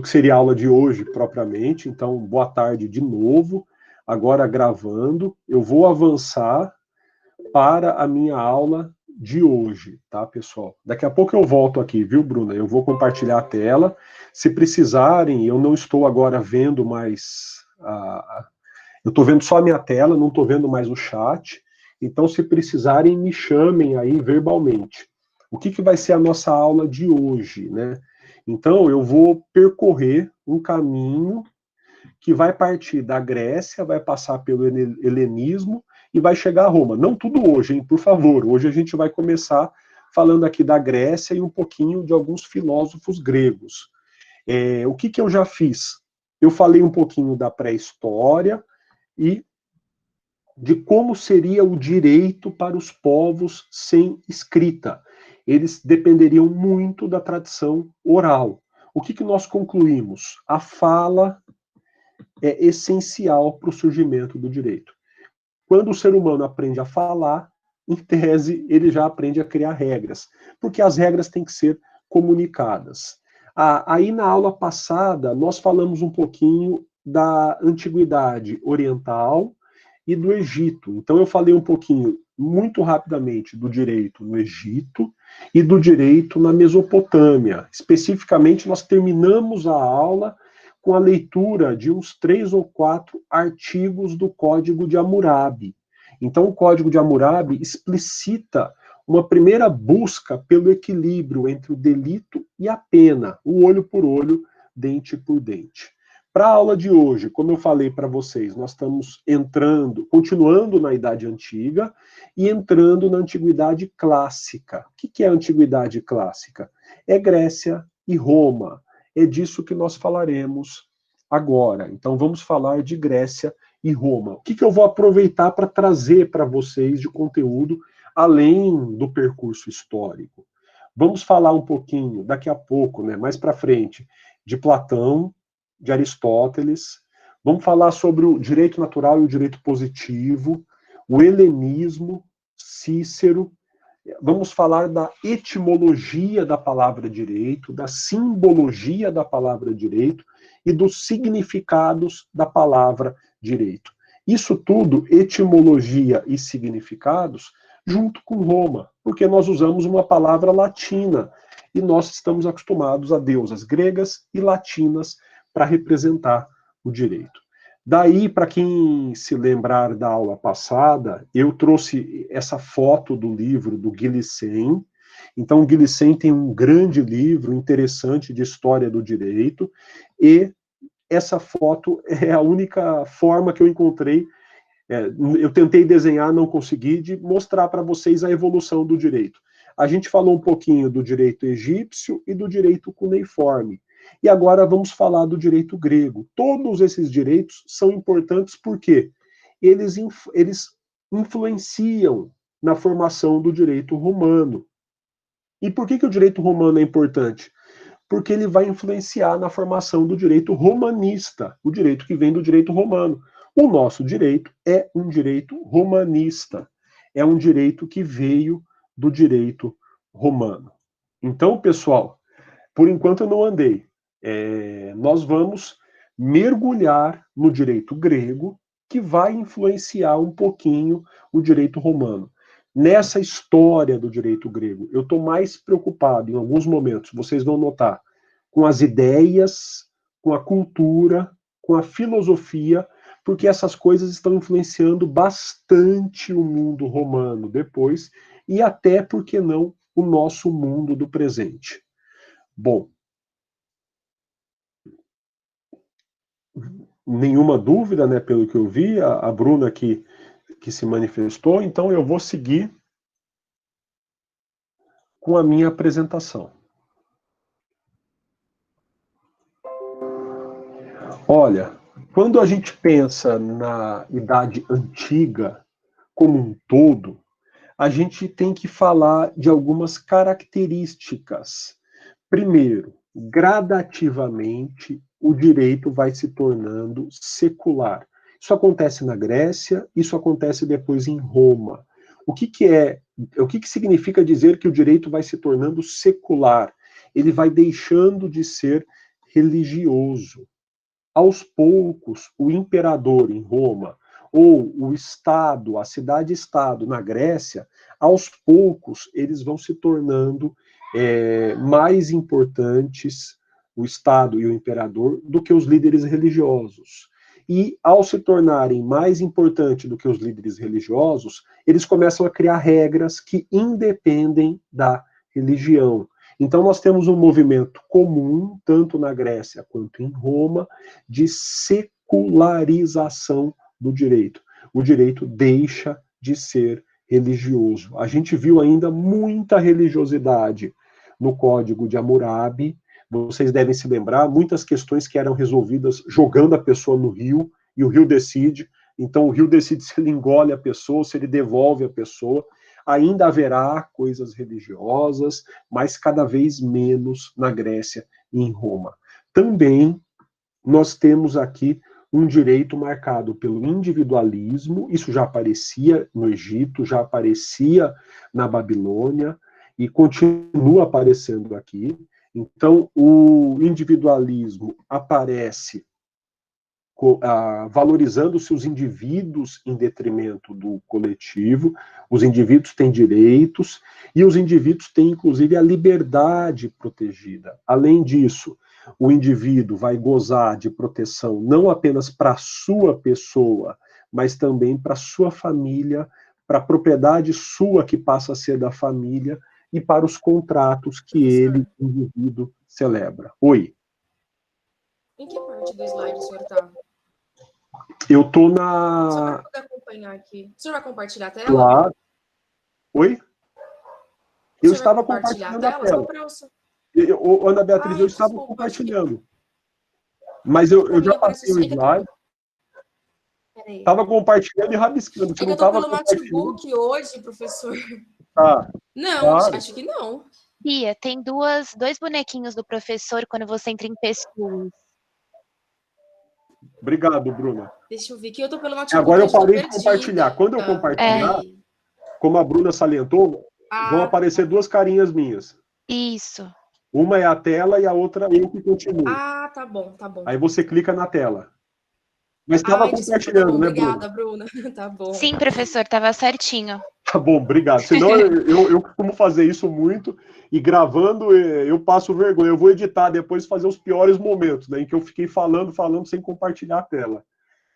que seria a aula de hoje propriamente. Então, boa tarde de novo. Agora gravando, eu vou avançar para a minha aula de hoje, tá, pessoal? Daqui a pouco eu volto aqui, viu, Bruna? Eu vou compartilhar a tela. Se precisarem, eu não estou agora vendo mais eu estou vendo só a minha tela, não estou vendo mais o chat. Então, se precisarem, me chamem aí verbalmente. O que vai ser a nossa aula de hoje, né? Então, eu vou percorrer um caminho que vai partir da Grécia, vai passar pelo helenismo e vai chegar a Roma. Não tudo hoje, hein? Por favor. Hoje a gente vai começar falando aqui da Grécia e um pouquinho de alguns filósofos gregos. O que eu já fiz? Eu falei um pouquinho da pré-história e de como seria o direito para os povos sem escrita. Eles dependeriam muito da tradição oral. O que nós concluímos? A fala é essencial para o surgimento do direito. Quando o ser humano aprende a falar, em tese, ele já aprende a criar regras, porque as regras têm que ser comunicadas. Aí, na aula passada, nós falamos um pouquinho da antiguidade oriental e do Egito. Então, eu falei um pouquinho, muito rapidamente, do direito no Egito e do direito na Mesopotâmia. Especificamente, nós terminamos a aula com a leitura de uns 3 ou 4 artigos do Código de Hammurabi. Então, o Código de Hammurabi explicita uma primeira busca pelo equilíbrio entre o delito e a pena, o olho por olho, dente por dente. Para a aula de hoje, como eu falei para vocês, nós estamos continuando na Idade Antiga e entrando na Antiguidade Clássica. O que é a Antiguidade Clássica? É Grécia e Roma. É disso que nós falaremos agora. Então, vamos falar de Grécia e Roma. O que eu vou aproveitar para trazer para vocês de conteúdo, além do percurso histórico? Vamos falar um pouquinho, daqui a pouco, né, mais para frente, de Platão, de Aristóteles. Vamos falar sobre o direito natural e o direito positivo, o helenismo, Cícero. Vamos falar da etimologia da palavra direito, da simbologia da palavra direito e dos significados da palavra direito. Isso tudo, etimologia e significados, junto com Roma, porque nós usamos uma palavra latina e nós estamos acostumados a deusas gregas e latinas para representar o direito. Daí, para quem se lembrar da aula passada, eu trouxe essa foto do livro do Guilicem. Então, o Guilicem tem um grande livro interessante de história do direito, e essa foto é a única forma que eu encontrei. Eu tentei desenhar, não consegui, de mostrar para vocês a evolução do direito. A gente falou um pouquinho do direito egípcio e do direito cuneiforme. E agora vamos falar do direito grego. Todos esses direitos são importantes porque eles influenciam na formação do direito romano. E por que o direito romano é importante? Porque ele vai influenciar na formação do direito romanista, o direito que vem do direito romano. O nosso direito é um direito romanista, é um direito que veio do direito romano. Então, pessoal, por enquanto eu não andei. Nós vamos mergulhar no direito grego, que vai influenciar um pouquinho o direito romano. Nessa história do direito grego, eu estou mais preocupado, em alguns momentos, vocês vão notar, com as ideias, com a cultura, com a filosofia, porque essas coisas estão influenciando bastante o mundo romano depois, e até, por que não, o nosso mundo do presente. Bom, nenhuma dúvida, né, pelo que eu vi, a Bruna que se manifestou, então eu vou seguir com a minha apresentação. Olha, quando a gente pensa na Idade Antiga como um todo, a gente tem que falar de algumas características. Primeiro, gradativamente, o direito vai se tornando secular. Isso acontece na Grécia, isso acontece depois em Roma. O que significa dizer que o direito vai se tornando secular? Ele vai deixando de ser religioso. Aos poucos, o imperador em Roma, ou o Estado, a cidade-estado na Grécia, aos poucos eles vão se tornando mais importantes, o Estado e o imperador, do que os líderes religiosos. E, ao se tornarem mais importantes do que os líderes religiosos, eles começam a criar regras que independem da religião. Então, nós temos um movimento comum, tanto na Grécia quanto em Roma, de secularização do direito. O direito deixa de ser religioso. A gente viu ainda muita religiosidade no Código de Hammurabi. Vocês devem se lembrar, muitas questões que eram resolvidas jogando a pessoa no rio, e o rio decide. Então, o rio decide se ele engole a pessoa, se ele devolve a pessoa. Ainda haverá coisas religiosas, mas cada vez menos na Grécia e em Roma. Também nós temos aqui um direito marcado pelo individualismo, isso já aparecia no Egito, já aparecia na Babilônia, e continua aparecendo aqui. Então, o individualismo aparece valorizando-se os indivíduos em detrimento do coletivo. Os indivíduos têm direitos e os indivíduos têm, inclusive, a liberdade protegida. Além disso, o indivíduo vai gozar de proteção não apenas para a sua pessoa, mas também para a sua família, para a propriedade sua que passa a ser da família e para os contratos que ele, o indivíduo, celebra. Oi. Em que parte do slide o senhor está? Eu estou na... Só para poder acompanhar aqui. O senhor vai compartilhar a tela? Claro. Oi? Eu estava compartilhando a tela. Ana Beatriz, eu estava compartilhando. Mas eu já passei o slide. Estava compartilhando e rabiscando. É que eu estou pelo notebook hoje, professor. Tá. Não, claro. Acho que não. Bia, tem dois bonequinhos do professor quando você entra em pessoas. Obrigado, Bruna. Deixa eu ver que eu tô pelo notebook. Agora eu parei de compartilhar. Quando eu compartilhar, como a Bruna salientou, vão aparecer duas carinhas minhas. Isso. Uma é a tela e a outra eu que continuo. Ah, tá bom, tá bom. Aí você clica na tela. Mas estava compartilhando, né, Bruna? Obrigada, Bruna. Tá bom. Sim, professor, estava certinho. Tá bom, obrigado. Senão eu costumo fazer isso muito e gravando eu passo vergonha. Eu vou editar depois fazer os piores momentos, né, em que eu fiquei falando sem compartilhar a tela.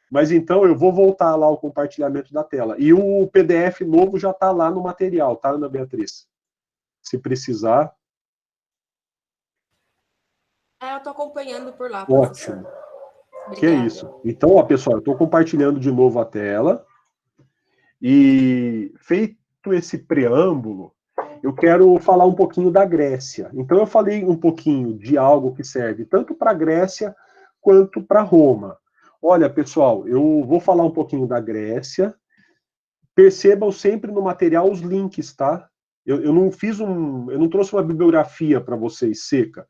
Mas então eu vou voltar lá ao compartilhamento da tela. E o PDF novo já está lá no material, tá, Ana Beatriz? Se precisar. Eu estou acompanhando por lá, professor. Ótimo. Obrigada. Que é isso. Então, ó, pessoal, eu estou compartilhando de novo a tela. E feito esse preâmbulo, eu quero falar um pouquinho da Grécia. Então, eu falei um pouquinho de algo que serve tanto para a Grécia quanto para Roma. Olha, pessoal, eu vou falar um pouquinho da Grécia. Percebam sempre no material os links, tá? Eu não trouxe uma bibliografia para vocês seca.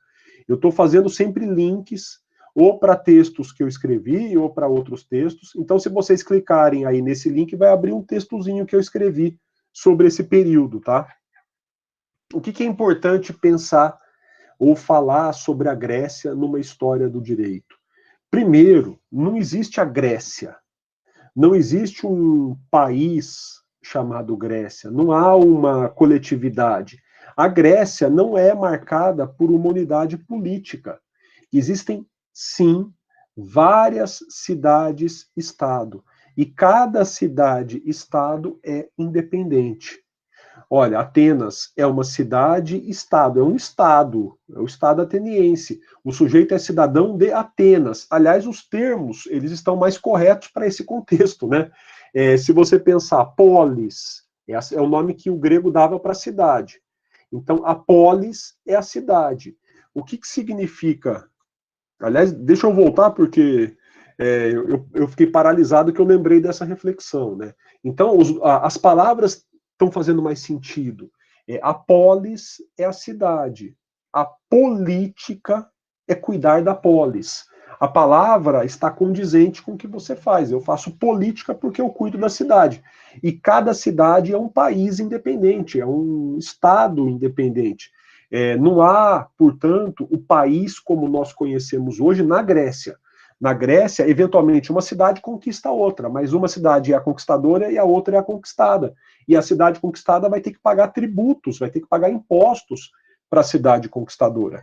Eu estou fazendo sempre links, ou para textos que eu escrevi, ou para outros textos. Então, se vocês clicarem aí nesse link, vai abrir um textozinho que eu escrevi sobre esse período, tá? O que é importante pensar ou falar sobre a Grécia numa história do direito? Primeiro, não existe a Grécia. Não existe um país chamado Grécia. Não há uma coletividade. A Grécia não é marcada por uma unidade política. Existem, sim, várias cidades-estado. E cada cidade-estado é independente. Olha, Atenas é uma cidade-estado, é o Estado ateniense. O sujeito é cidadão de Atenas. Aliás, os termos, eles estão mais corretos para esse contexto, né? Se você pensar, polis, é o nome que o grego dava para a cidade. Então, a polis é a cidade. O que significa? Aliás, deixa eu voltar, porque eu fiquei paralisado que eu lembrei dessa reflexão, né? Então, as palavras estão fazendo mais sentido. A polis é a cidade. A política é cuidar da polis. A palavra está condizente com o que você faz. Eu faço política porque eu cuido da cidade. E cada cidade é um país independente, é um estado independente. Não há, portanto, o país como nós conhecemos hoje na Grécia. Na Grécia, eventualmente, uma cidade conquista a outra, mas uma cidade é a conquistadora e a outra é a conquistada. E a cidade conquistada vai ter que pagar tributos, vai ter que pagar impostos para a cidade conquistadora.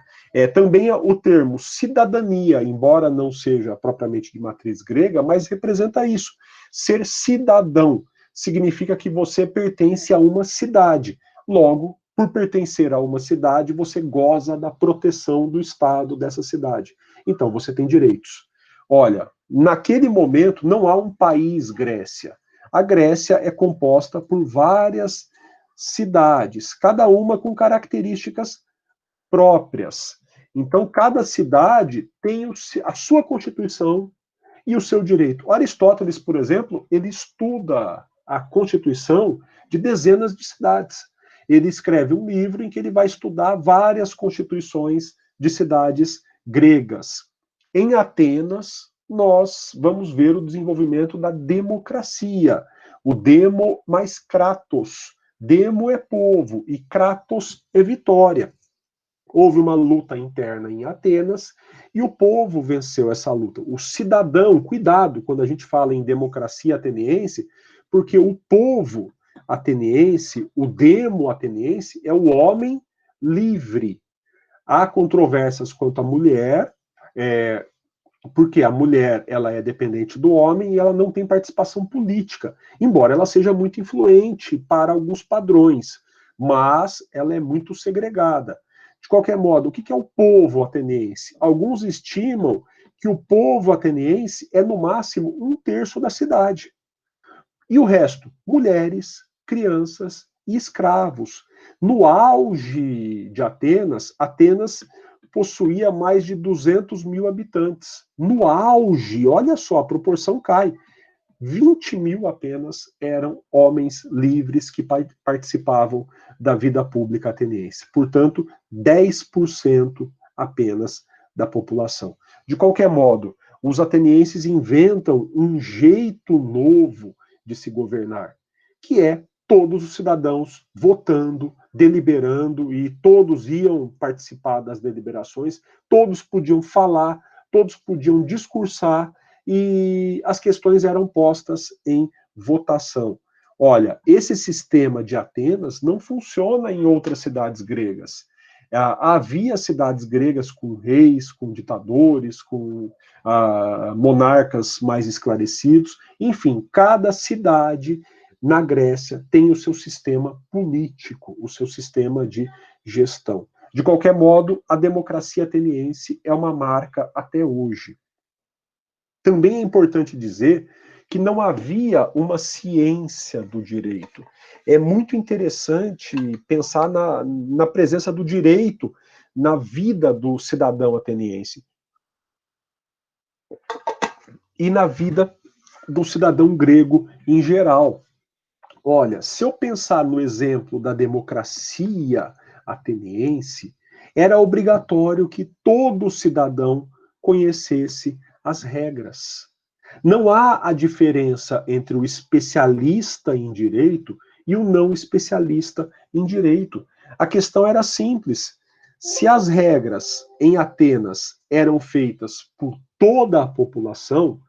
Também o termo cidadania, embora não seja propriamente de matriz grega, mas representa isso. Ser cidadão significa que você pertence a uma cidade. Logo, por pertencer a uma cidade, você goza da proteção do Estado dessa cidade. Então, você tem direitos. Olha, naquele momento não há um país Grécia. A Grécia é composta por várias cidades, cada uma com características próprias. Então, cada cidade tem a sua constituição e o seu direito. Aristóteles, por exemplo, ele estuda a constituição de dezenas de cidades. Ele escreve um livro em que ele vai estudar várias constituições de cidades gregas. Em Atenas, nós vamos ver o desenvolvimento da democracia. O demo mais kratos. Demo é povo e kratos é vitória. Houve uma luta interna em Atenas e o povo venceu essa luta. O cidadão, cuidado quando a gente fala em democracia ateniense, porque o povo ateniense, o demo ateniense, é o homem livre. Há controvérsias quanto à mulher, porque a mulher ela é dependente do homem e ela não tem participação política, embora ela seja muito influente para alguns padrões, mas ela é muito segregada. De qualquer modo, o que é o povo ateniense? Alguns estimam que o povo ateniense é, no máximo, 1/3 da cidade. E o resto? Mulheres, crianças e escravos. No auge de Atenas, Atenas possuía mais de 200 mil habitantes. No auge, olha só, a proporção cai. 20 mil apenas eram homens livres que participavam da vida pública ateniense. Portanto, 10% apenas da população. De qualquer modo, os atenienses inventam um jeito novo de se governar, que é todos os cidadãos votando, deliberando, e todos iam participar das deliberações, todos podiam falar, todos podiam discursar, e as questões eram postas em votação. Olha, esse sistema de Atenas não funciona em outras cidades gregas. Havia cidades gregas com reis, com ditadores, com monarcas mais esclarecidos. Enfim, cada cidade na Grécia tem o seu sistema político, o seu sistema de gestão. De qualquer modo, a democracia ateniense é uma marca até hoje. Também é importante dizer que não havia uma ciência do direito. É muito interessante pensar na presença do direito na vida do cidadão ateniense e na vida do cidadão grego em geral. Olha, se eu pensar no exemplo da democracia ateniense, era obrigatório que todo cidadão conhecesse as regras. Não há a diferença entre o especialista em direito e o não especialista em direito. A questão era simples. Se as regras em Atenas eram feitas por toda a população,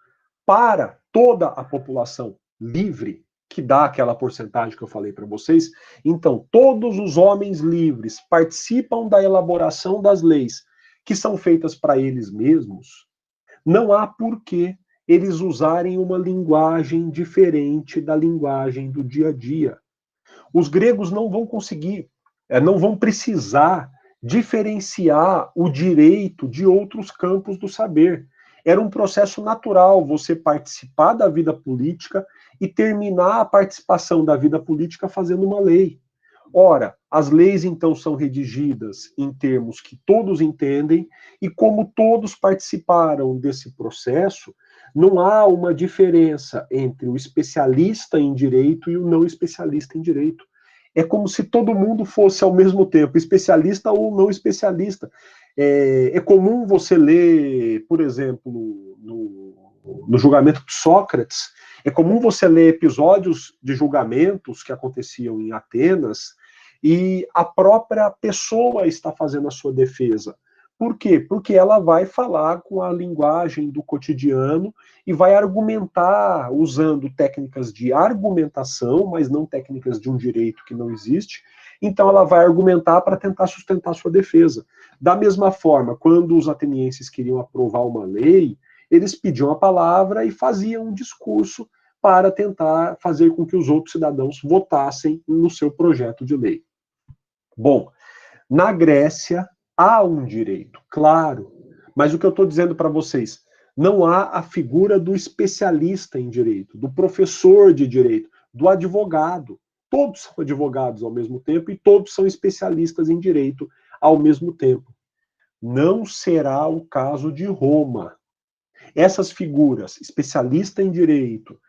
para toda a população livre, que dá aquela porcentagem que eu falei para vocês, então todos os homens livres participam da elaboração das leis que são feitas para eles mesmos, não há por que eles usarem uma linguagem diferente da linguagem do dia a dia. Os gregos não vão conseguir, não vão precisar diferenciar o direito de outros campos do saber. Era um processo natural você participar da vida política e terminar a participação da vida política fazendo uma lei. Ora, as leis então são redigidas em termos que todos entendem, e como todos participaram desse processo, não há uma diferença entre o especialista em direito e o não especialista em direito. É como se todo mundo fosse ao mesmo tempo especialista ou não especialista. É comum você ler, por exemplo, no julgamento de Sócrates, é comum você ler episódios de julgamentos que aconteciam em Atenas, e a própria pessoa está fazendo a sua defesa. Por quê? Porque ela vai falar com a linguagem do cotidiano e vai argumentar usando técnicas de argumentação, mas não técnicas de um direito que não existe. Então ela vai argumentar para tentar sustentar a sua defesa. Da mesma forma, quando os atenienses queriam aprovar uma lei, eles pediam a palavra e faziam um discurso para tentar fazer com que os outros cidadãos votassem no seu projeto de lei. Bom, na Grécia há um direito, claro, mas o que eu estou dizendo para vocês, não há a figura do especialista em direito, do professor de direito, do advogado. Todos são advogados ao mesmo tempo e todos são especialistas em direito ao mesmo tempo. Não será o caso de Roma. Essas figuras, especialista em direito,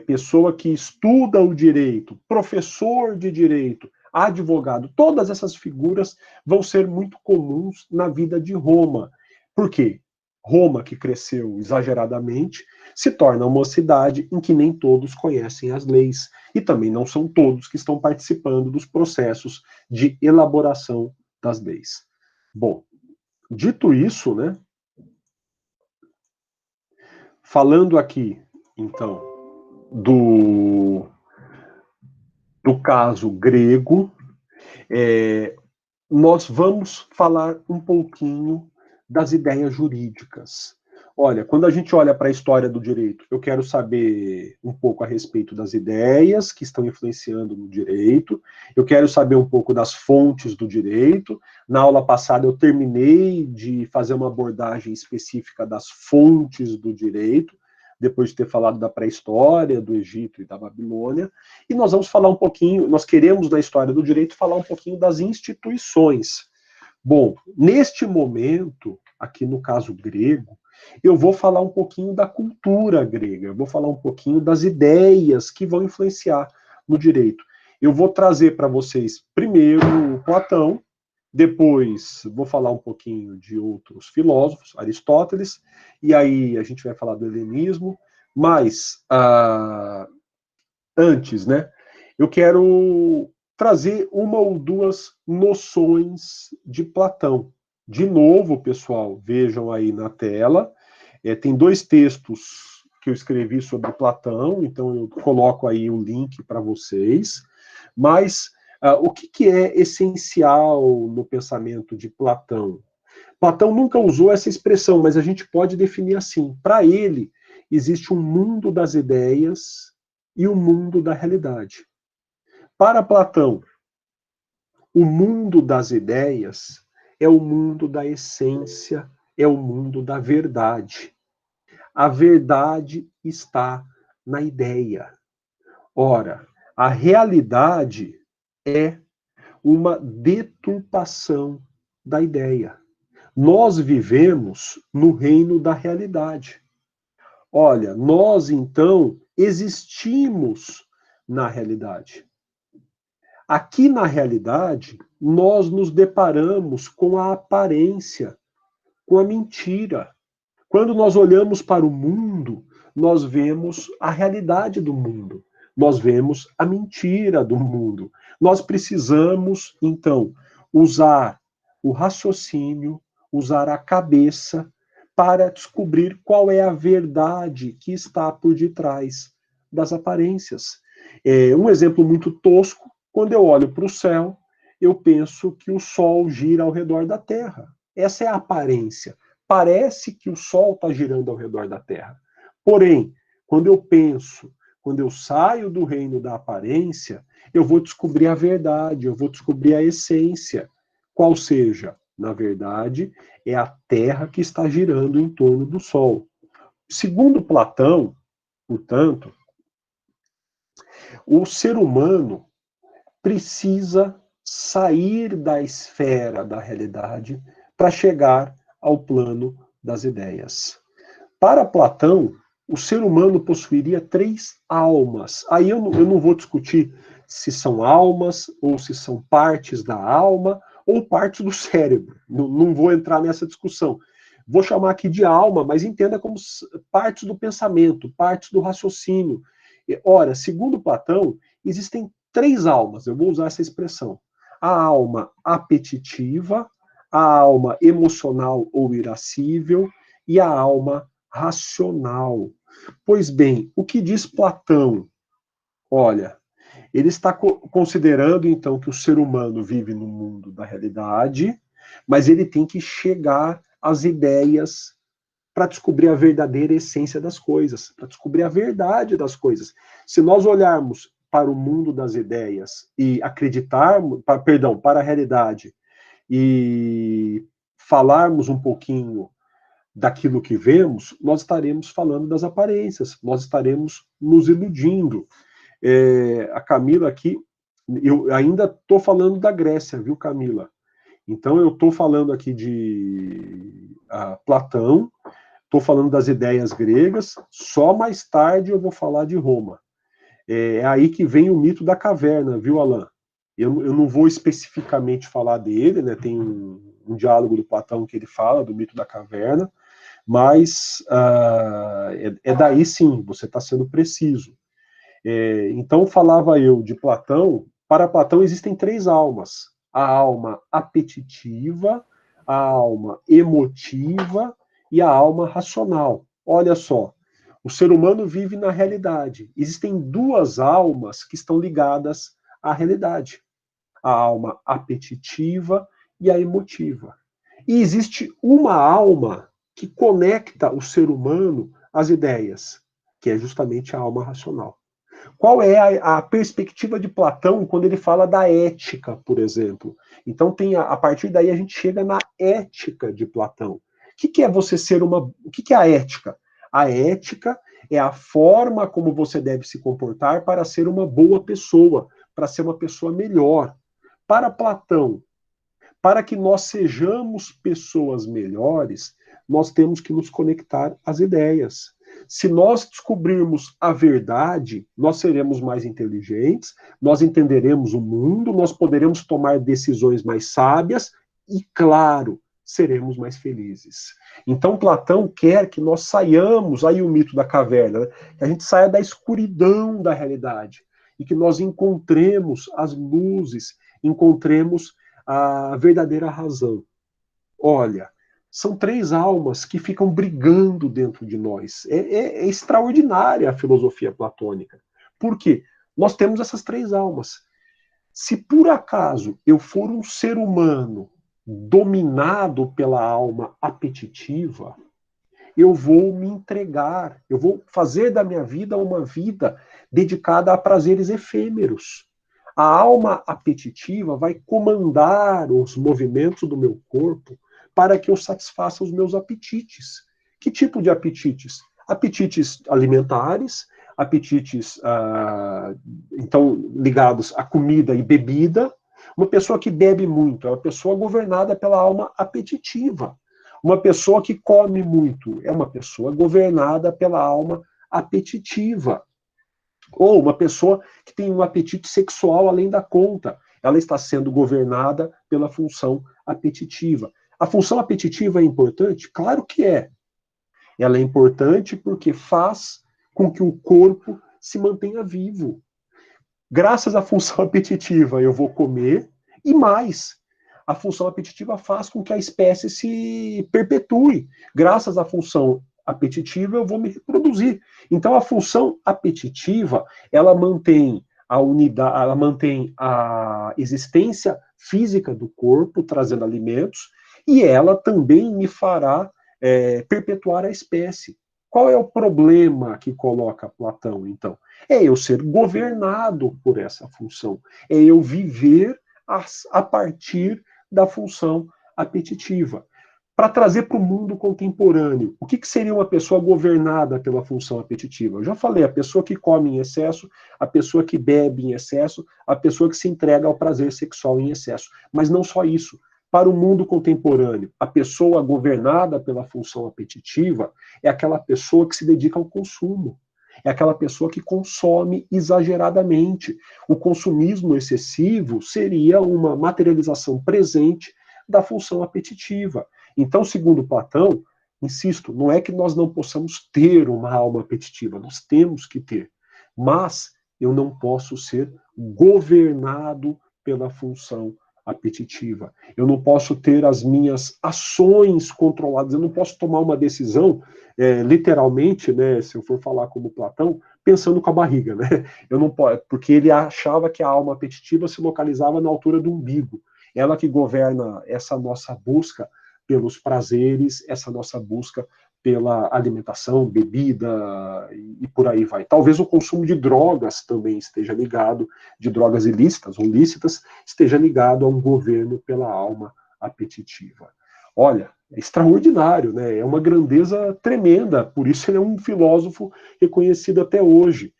pessoa que estuda o direito, professor de direito, advogado, todas essas figuras vão ser muito comuns na vida de Roma. Por quê? Roma, que cresceu exageradamente, se torna uma cidade em que nem todos conhecem as leis, e também não são todos que estão participando dos processos de elaboração das leis. Bom, dito isso, né, falando aqui, então, do caso grego, nós vamos falar um pouquinho das ideias jurídicas. Olha, quando a gente olha para a história do direito, eu quero saber um pouco a respeito das ideias que estão influenciando no direito, eu quero saber um pouco das fontes do direito. Na aula passada eu terminei de fazer uma abordagem específica das fontes do direito, depois de ter falado da pré-história, do Egito e da Babilônia, e nós vamos falar um pouquinho, nós queremos na história do direito falar um pouquinho das instituições. Bom, neste momento, aqui no caso grego, eu vou falar um pouquinho da cultura grega, eu vou falar um pouquinho das ideias que vão influenciar no direito. Eu vou trazer para vocês primeiro Platão, depois vou falar um pouquinho de outros filósofos, Aristóteles, e aí a gente vai falar do helenismo, mas antes, né, eu quero trazer uma ou duas noções de Platão. De novo, pessoal, vejam aí na tela, tem dois textos que eu escrevi sobre Platão, então eu coloco aí o link para vocês, mas o que é essencial no pensamento de Platão? Platão nunca usou essa expressão, mas a gente pode definir assim. Para ele, existe um mundo das ideias e um mundo da realidade. Para Platão, o mundo das ideias é o mundo da essência, é o mundo da verdade. A verdade está na ideia. Ora, a realidade é uma deturpação da ideia. Nós vivemos no reino da realidade. Olha, nós então existimos na realidade. Aqui na realidade, nós nos deparamos com a aparência, com a mentira. Quando nós olhamos para o mundo, nós vemos a realidade do mundo. Nós vemos a mentira do mundo. Nós precisamos, então, usar o raciocínio, usar a cabeça para descobrir qual é a verdade que está por detrás das aparências. Um exemplo muito tosco, quando eu olho para o céu, eu penso que o Sol gira ao redor da Terra. Essa é a aparência. Parece que o Sol está girando ao redor da Terra. Porém, quando eu penso, quando eu saio do reino da aparência, eu vou descobrir a verdade, eu vou descobrir a essência. Qual seja, na verdade, é a Terra que está girando em torno do Sol. Segundo Platão, portanto, o ser humano precisa sair da esfera da realidade para chegar ao plano das ideias. Para Platão, o ser humano possuiria 3 almas. Aí eu não vou discutir se são almas, ou se são partes da alma, ou partes do cérebro. Não vou entrar nessa discussão. Vou chamar aqui de alma, mas entenda como partes do pensamento, partes do raciocínio. Ora, segundo Platão, existem 3 almas, eu vou usar essa expressão. a alma apetitiva, a alma emocional ou irascível e a alma racional. Pois bem, o que diz Platão? Olha, ele está considerando, então, que o ser humano vive no mundo da realidade, mas ele tem que chegar às ideias para descobrir a verdadeira essência das coisas, para descobrir a verdade das coisas. Se nós olharmos para o mundo das ideias e acreditarmos, para a realidade, e falarmos um pouquinho daquilo que vemos, nós estaremos falando das aparências, nós estaremos nos iludindo. A Camila aqui, eu ainda estou falando da Grécia, viu, Camila? Então, eu estou falando aqui de Platão, estou falando das ideias gregas, só mais tarde eu vou falar de Roma. É aí que vem o mito da caverna, viu, Alain? Eu não vou especificamente falar dele, né? Tem um diálogo do Platão que ele fala do mito da caverna, mas daí sim, você está sendo preciso. Então, falava eu de Platão. Para Platão existem 3 almas: a alma apetitiva, a alma emotiva e a alma racional. Olha só, o ser humano vive na realidade. Existem 2 almas que estão ligadas à realidade: a alma apetitiva e a emotiva. E existe uma alma que conecta o ser humano às ideias, que é justamente a alma racional. Qual é a perspectiva de Platão quando ele fala da ética, por exemplo? Então, a partir daí, a gente chega na ética de Platão. O que é você ser uma... O que é a ética? A ética é a forma como você deve se comportar para ser uma boa pessoa, para ser uma pessoa melhor. Para Platão, para que nós sejamos pessoas melhores, nós temos que nos conectar às ideias. Se nós descobrirmos a verdade, nós seremos mais inteligentes, nós entenderemos o mundo, nós poderemos tomar decisões mais sábias e, claro, seremos mais felizes. Então, Platão quer que nós saiamos, aí o mito da caverna, né? Que a gente saia da escuridão da realidade e que nós encontremos as luzes, encontremos a verdadeira razão. Olha, são 3 almas que ficam brigando dentro de nós. É extraordinária a filosofia platônica. Por quê? Nós temos essas 3 almas. Se por acaso eu for um ser humano dominado pela alma apetitiva, eu vou me entregar, eu vou fazer da minha vida uma vida dedicada a prazeres efêmeros. A alma apetitiva vai comandar os movimentos do meu corpo para que eu satisfaça os meus apetites. Que tipo de apetites? Apetites alimentares, apetites então ligados a comida e bebida. Uma pessoa que bebe muito é uma pessoa governada pela alma apetitiva. Uma pessoa que come muito é uma pessoa governada pela alma apetitiva. Ou uma pessoa que tem um apetite sexual além da conta. Ela está sendo governada pela função apetitiva. A função apetitiva é importante? Claro que é. Ela é importante porque faz com que o corpo se mantenha vivo. Graças à função apetitiva, eu vou comer e mais. A função apetitiva faz com que a espécie se perpetue. Graças à função apetitiva, eu vou me reproduzir. Então, a função apetitiva, ela mantém a unidade, ela mantém a existência física do corpo, trazendo alimentos, e ela também me fará perpetuar a espécie. Qual é o problema que coloca Platão, então? É eu ser governado por essa função. É eu viver a partir da função apetitiva. Para trazer para o mundo contemporâneo, o que seria uma pessoa governada pela função apetitiva? Eu já falei, a pessoa que come em excesso, a pessoa que bebe em excesso, a pessoa que se entrega ao prazer sexual em excesso. Mas não só isso. Para o mundo contemporâneo, a pessoa governada pela função apetitiva é aquela pessoa que se dedica ao consumo. É aquela pessoa que consome exageradamente. O consumismo excessivo seria uma materialização presente da função apetitiva. Então, segundo Platão, insisto, não é que nós não possamos ter uma alma apetitiva, nós temos que ter. Mas eu não posso ser governado pela função apetitiva. Eu não posso ter as minhas ações controladas, eu não posso tomar uma decisão, literalmente, né, se eu for falar como Platão, pensando com a barriga, né? Eu não posso, porque ele achava que a alma apetitiva se localizava na altura do umbigo. Ela que governa essa nossa busca pelos prazeres, essa nossa busca pela alimentação, bebida e por aí vai. Talvez o consumo de drogas também esteja ligado, de drogas ilícitas ou lícitas, esteja ligado a um governo pela alma apetitiva. Olha, é extraordinário, né? É uma grandeza tremenda, por isso ele é um filósofo reconhecido até hoje.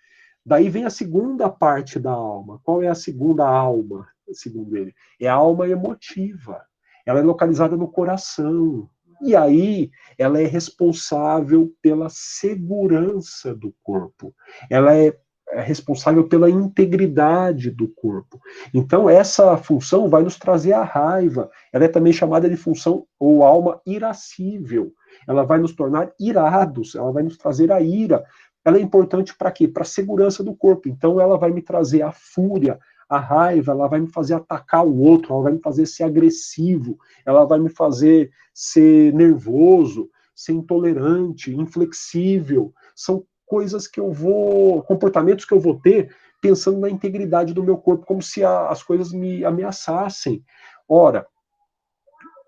Daí vem a segunda parte da alma. Qual é a segunda alma, segundo ele? É a alma emotiva. Ela é localizada no coração. E aí, ela é responsável pela segurança do corpo. Ela é responsável pela integridade do corpo. Então, essa função vai nos trazer a raiva. Ela é também chamada de função ou alma irascível. Ela vai nos tornar irados, ela vai nos trazer a ira. Ela é importante para quê? Para a segurança do corpo. Então, ela vai me trazer a fúria, a raiva, ela vai me fazer atacar o outro, ela vai me fazer ser agressivo, ela vai me fazer ser nervoso, ser intolerante, inflexível. São coisas que eu vou, comportamentos que eu vou ter pensando na integridade do meu corpo, como se as coisas me ameaçassem. Ora,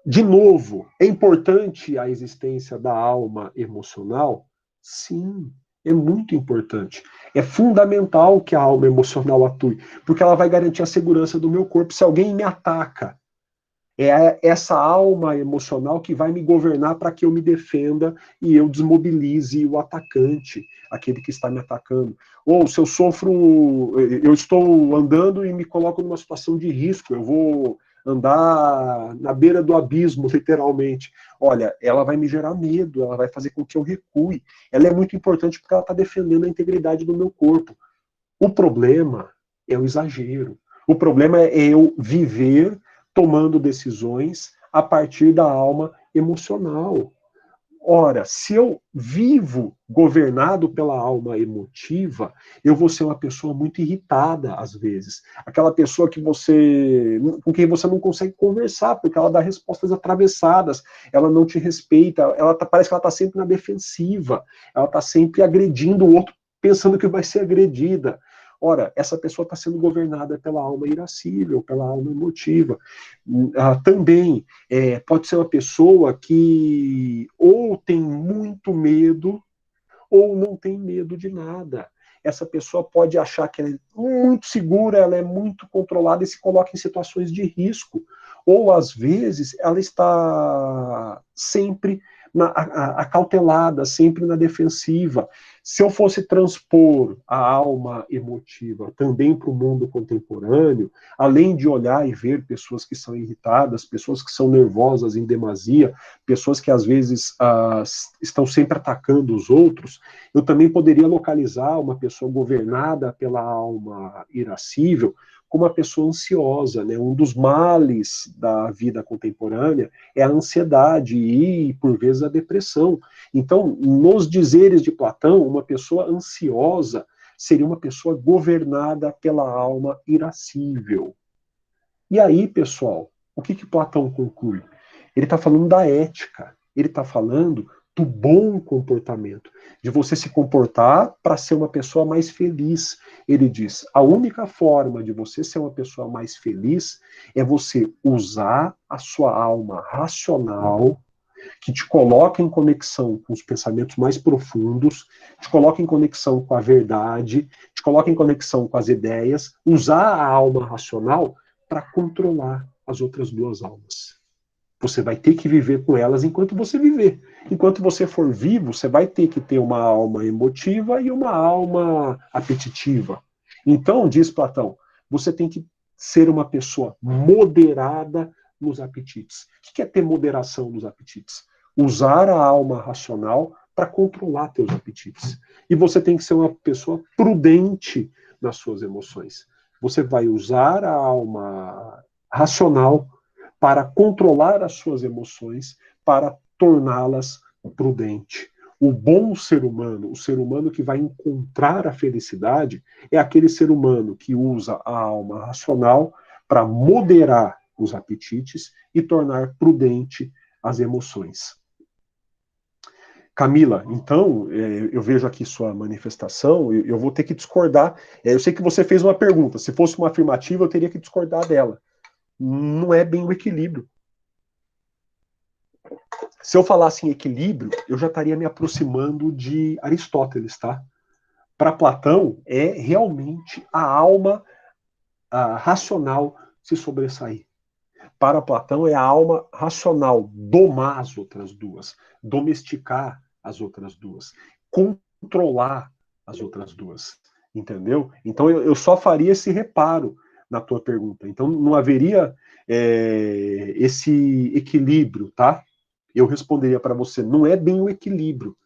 de novo, é importante a existência da alma emocional? Sim, é muito importante. É fundamental que a alma emocional atue, porque ela vai garantir a segurança do meu corpo. Se alguém me ataca, é essa alma emocional que vai me governar para que eu me defenda e eu desmobilize o atacante, aquele que está me atacando. Ou se eu eu estou andando e me coloco numa situação de risco, eu vou andar na beira do abismo, literalmente. Olha, ela vai me gerar medo, ela vai fazer com que eu recue. Ela é muito importante porque ela está defendendo a integridade do meu corpo. O problema é o exagero. O problema é eu viver tomando decisões a partir da alma emocional. Ora, se eu vivo governado pela alma emotiva, eu vou ser uma pessoa muito irritada, às vezes. Aquela pessoa com quem você não consegue conversar, porque ela dá respostas atravessadas, ela não te respeita, parece que ela está sempre na defensiva, ela está sempre agredindo o outro, pensando que vai ser agredida. Ora, essa pessoa está sendo governada pela alma irascível, pela alma emotiva. Também pode ser uma pessoa que ou tem muito medo ou não tem medo de nada. Essa pessoa pode achar que ela é muito segura, ela é muito controlada e se coloca em situações de risco. Ou, às vezes, ela está sempre acautelada, sempre na defensiva. Se eu fosse transpor a alma emotiva também para o mundo contemporâneo, além de olhar e ver pessoas que são irritadas, pessoas que são nervosas em demasia, pessoas que às vezes estão sempre atacando os outros, eu também poderia localizar uma pessoa governada pela alma irascível como uma pessoa ansiosa, né? Um dos males da vida contemporânea é a ansiedade e, por vezes, a depressão. Então, nos dizeres de Platão, uma pessoa ansiosa seria uma pessoa governada pela alma irascível. E aí, pessoal, o que Platão conclui? Ele está falando da ética, ele está falando do bom comportamento, de você se comportar para ser uma pessoa mais feliz. Ele diz, a única forma de você ser uma pessoa mais feliz é você usar a sua alma racional, que te coloca em conexão com os pensamentos mais profundos, te coloca em conexão com a verdade, te coloca em conexão com as ideias, usar a alma racional para controlar as outras duas almas. Você vai ter que viver com elas enquanto você viver. Enquanto você for vivo, você vai ter que ter uma alma emotiva e uma alma apetitiva. Então, diz Platão, você tem que ser uma pessoa moderada nos apetites. O que é ter moderação nos apetites? Usar a alma racional para controlar teus apetites. E você tem que ser uma pessoa prudente nas suas emoções. Você vai usar a alma racional para controlar as suas emoções, para torná-las prudente. O bom ser humano, o ser humano que vai encontrar a felicidade, é aquele ser humano que usa a alma racional para moderar os apetites e tornar prudente as emoções. Camila, então, eu vejo aqui sua manifestação, eu vou ter que discordar. Eu sei que você fez uma pergunta, se fosse uma afirmativa, eu teria que discordar dela. Não é bem o equilíbrio. Se eu falasse em equilíbrio, eu já estaria me aproximando de Aristóteles, tá? Para Platão, é realmente a alma racional se sobressair. Para Platão, é a alma racional domar as outras duas, domesticar as outras duas, controlar as outras duas, entendeu? Então, eu só faria esse reparo na tua pergunta. Então, não haveria esse equilíbrio, tá? Eu responderia para você, não é bem o equilíbrio.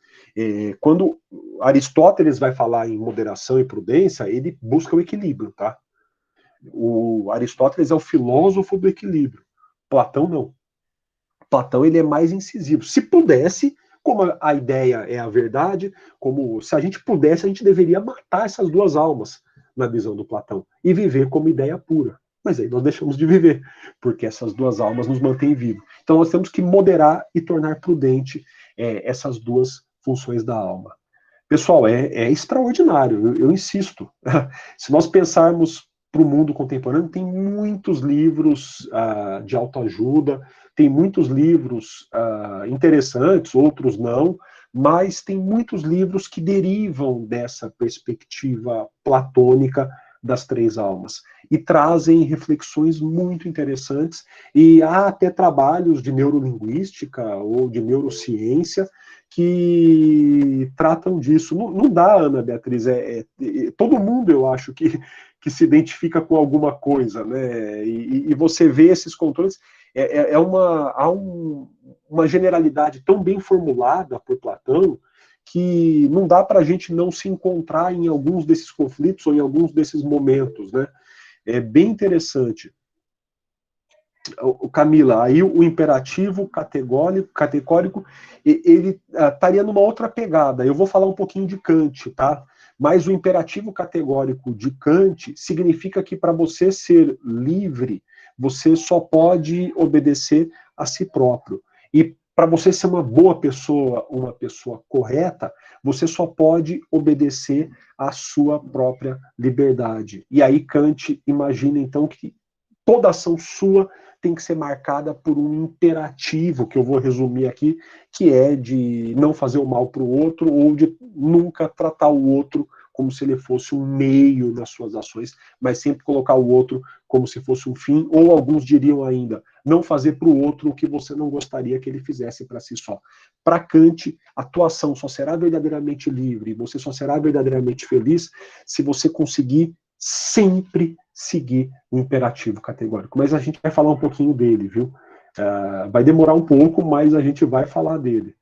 Quando Aristóteles vai falar em moderação e prudência, ele busca o equilíbrio, tá? O Aristóteles é o filósofo do equilíbrio. Platão não. Platão ele é mais incisivo. Se pudesse, como a ideia é a verdade, como se a gente pudesse, a gente deveria matar essas duas almas, na visão do Platão, e viver como ideia pura. Mas aí nós deixamos de viver, porque essas duas almas nos mantêm vivos. Então nós temos que moderar e tornar prudente essas duas funções da alma. Pessoal, é extraordinário, eu insisto. Se nós pensarmos para o mundo contemporâneo, tem muitos livros de autoajuda, tem muitos livros interessantes, outros não, mas tem muitos livros que derivam dessa perspectiva platônica das três almas e trazem reflexões muito interessantes, e há até trabalhos de neurolinguística ou de neurociência que tratam disso. Não dá, Ana Beatriz, todo mundo, eu acho, que se identifica com alguma coisa, né? E você vê esses controles, há uma generalidade tão bem formulada por Platão que não dá para a gente não se encontrar em alguns desses conflitos ou em alguns desses momentos, né? É bem interessante. Camila, aí o imperativo categórico, ele estaria numa outra pegada. Eu vou falar um pouquinho de Kant, tá? Mas o imperativo categórico de Kant significa que para você ser livre, você só pode obedecer a si próprio. E para você ser uma boa pessoa, uma pessoa correta, você só pode obedecer à sua própria liberdade. E aí Kant imagina, então, que toda ação sua tem que ser marcada por um imperativo, que eu vou resumir aqui, que é de não fazer o mal para o outro ou de nunca tratar o outro como se ele fosse um meio nas suas ações, mas sempre colocar o outro como se fosse um fim, ou alguns diriam ainda, não fazer para o outro o que você não gostaria que ele fizesse para si só. Para Kant, a tua ação só será verdadeiramente livre, você só será verdadeiramente feliz se você conseguir sempre seguir o imperativo categórico. Mas a gente vai falar um pouquinho dele, viu? Vai demorar um pouco, mas a gente vai falar dele.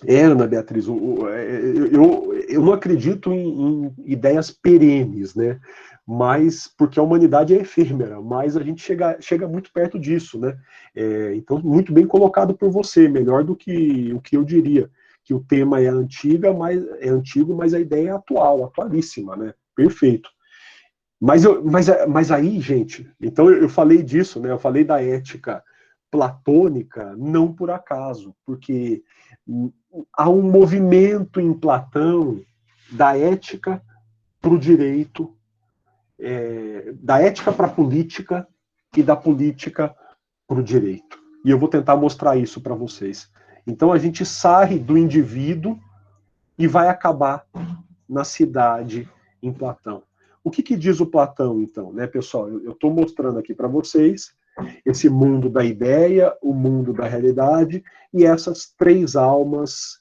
Ana Beatriz, eu não acredito em ideias perenes, né? Mas porque a humanidade é efêmera, mas a gente chega muito perto disso, né? Então, muito bem colocado por você, melhor do que o que eu diria, que o tema é antigo, mas a ideia é atual, atualíssima, né? Perfeito. Mas aí, gente, então eu falei disso, né? Eu falei da ética platônica, não por acaso, porque há um movimento em Platão da ética para o direito, da ética para a política e da política para o direito. E eu vou tentar mostrar isso para vocês. Então a gente sai do indivíduo e vai acabar na cidade em Platão. O que diz o Platão, então, né, pessoal? Eu estou mostrando aqui para vocês esse mundo da ideia, o mundo da realidade e essas três almas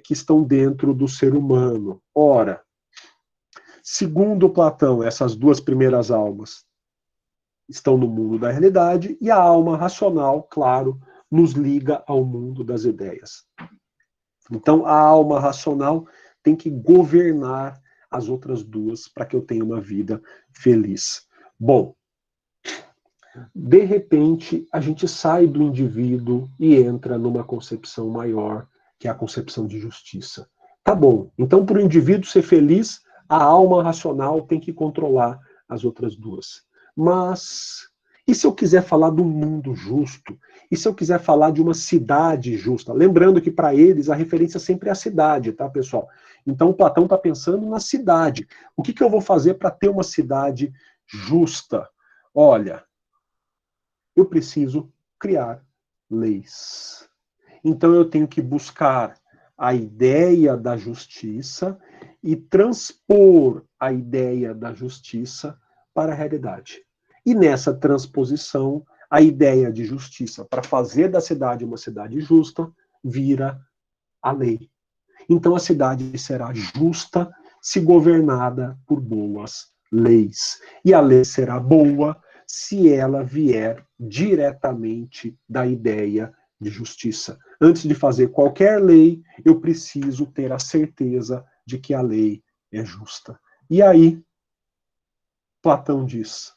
que estão dentro do ser humano. Ora, segundo Platão, essas duas primeiras almas estão no mundo da realidade e a alma racional, claro, nos liga ao mundo das ideias. Então, a alma racional tem que governar as outras duas para que eu tenha uma vida feliz. Bom, de repente, a gente sai do indivíduo e entra numa concepção maior, que é a concepção de justiça. Tá bom, então para o indivíduo ser feliz, a alma racional tem que controlar as outras duas. Mas, e se eu quiser falar do mundo justo? E se eu quiser falar de uma cidade justa? Lembrando que para eles a referência sempre é a cidade, tá, pessoal? Então, o Platão está pensando na cidade. O que eu vou fazer para ter uma cidade justa? Olha, eu preciso criar leis. Então, eu tenho que buscar a ideia da justiça e transpor a ideia da justiça para a realidade. E nessa transposição, a ideia de justiça para fazer da cidade uma cidade justa vira a lei. Então a cidade será justa se governada por boas leis. E a lei será boa se ela vier diretamente da ideia de justiça. Antes de fazer qualquer lei, eu preciso ter a certeza de que a lei é justa. E aí, Platão diz,